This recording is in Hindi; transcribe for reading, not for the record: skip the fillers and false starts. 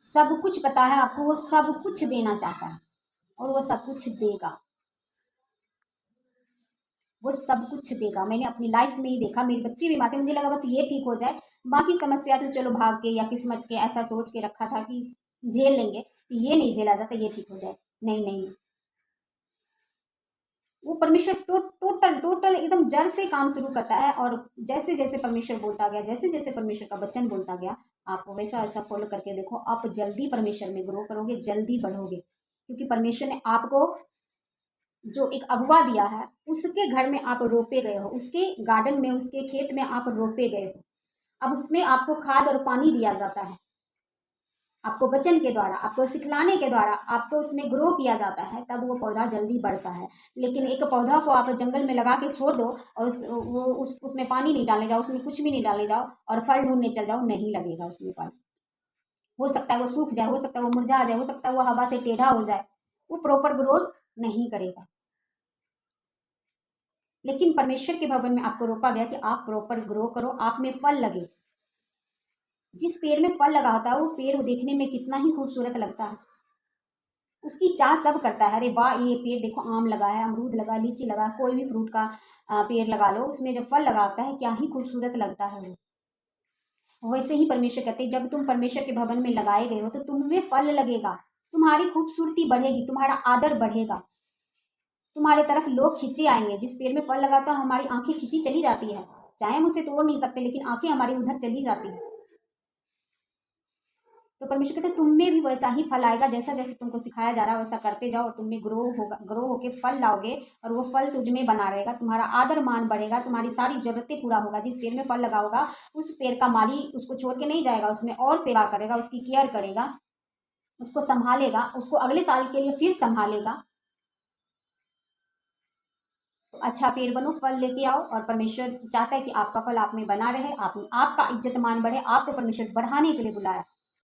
सब कुछ पता है आपको, वो सब कुछ देना चाहता है और वो सब कुछ देगा। वो सब कुछ देगा। मैंने अपनी लाइफ में ही देखा, मेरी बच्ची भी माते, मुझे लगा बस ये ठीक हो जाए, बाकी समस्या तो चलो भाग के या किस्मत के ऐसा सोच के रखा था कि झेल लेंगे, ये नहीं झेला जाता, ये ठीक हो जाए। नहीं नहीं, वो परमेश्वर टोटल टोटल एकदम जड़ से काम शुरू करता है। और जैसे जैसे परमेश्वर बोलता गया, जैसे जैसे परमेश्वर का वचन बोलता गया, आप वैसा वैसा फॉलो करके देखो, आप जल्दी परमेश्वर में ग्रो करोगे, जल्दी बढ़ोगे। क्योंकि परमेश्वर ने आपको जो एक अगवा दिया है, उसके घर में आप रोपे गए हो, उसके गार्डन में, उसके खेत में आप रोपे गए हो। अब उसमें आपको खाद और पानी दिया जाता है, आपको वचन के द्वारा, आपको सिखलाने के द्वारा आपको उसमें ग्रो किया जाता है, तब वो पौधा जल्दी बढ़ता है। लेकिन एक पौधा को आप जंगल में लगा के छोड़ दो और उसमें पानी नहीं डालने जाओ, उसमें कुछ भी नहीं डालने जाओ और फल ढूंढने चल जाओ, नहीं लगेगा उसमें फल। हो सकता है वो सूख जाए, हो सकता है वो मुरझा जाए, हो सकता है वो हवा से टेढ़ा हो जाए, वो प्रॉपर ग्रोथ नहीं करेगा। लेकिन परमेश्वर के भवन में आपको रोपा गया कि आप प्रॉपर ग्रो करो, आप में फल लगे। जिस पेड़ में फल लगा होता है, वो पेड़ देखने में कितना ही खूबसूरत लगता है, उसकी चाह सब करता है। अरे वाह, ये पेड़ देखो, आम लगा है, अमरूद लगा, लीची लगा, कोई भी फ्रूट का पेड़ लगा लो, उसमें जब फल लगा होता है, क्या ही खूबसूरत लगता है वो। वैसे ही परमेश्वर कहते हैं, जब तुम परमेश्वर के भवन में लगाए गए हो तो तुम में फल लगेगा, तुम्हारी खूबसूरती बढ़ेगी, तुम्हारा आदर बढ़ेगा, तुम्हारे तरफ लोग खींचे आएंगे। जिस पेड़ में फल लगाता है, हमारी आंखें खींची चली जाती है, चाहे हम उसे तोड़ नहीं सकते, लेकिन आंखें हमारी उधर चली जाती है। तो परमेश्वर कहते हैं तुम में भी वैसा ही फल आएगा, जैसा जैसे तुमको सिखाया जा रहा है वैसा करते जाओ और तुम में ग्रो होगा, ग्रो होके फल लाओगे और वो फल तुझ में बना रहेगा, तुम्हारा आदर मान बढ़ेगा, तुम्हारी सारी जरूरतें पूरा होगा। जिस पेड़ में फल लगा होगा, उस पेड़ का माली उसको छोड़ के नहीं जाएगा, उसमें और सेवा करेगा, उसकी केयर करेगा, उसको संभालेगा, उसको अगले साल के लिए फिर संभालेगा। तो अच्छा पेड़ बनो, फल लेके आओ, और परमेश्वर चाहता है कि आपका फल आप में बना रहे, आपका इज्जत मान बढ़े। आपको परमेश्वर बढ़ाने के लिए बुलाया,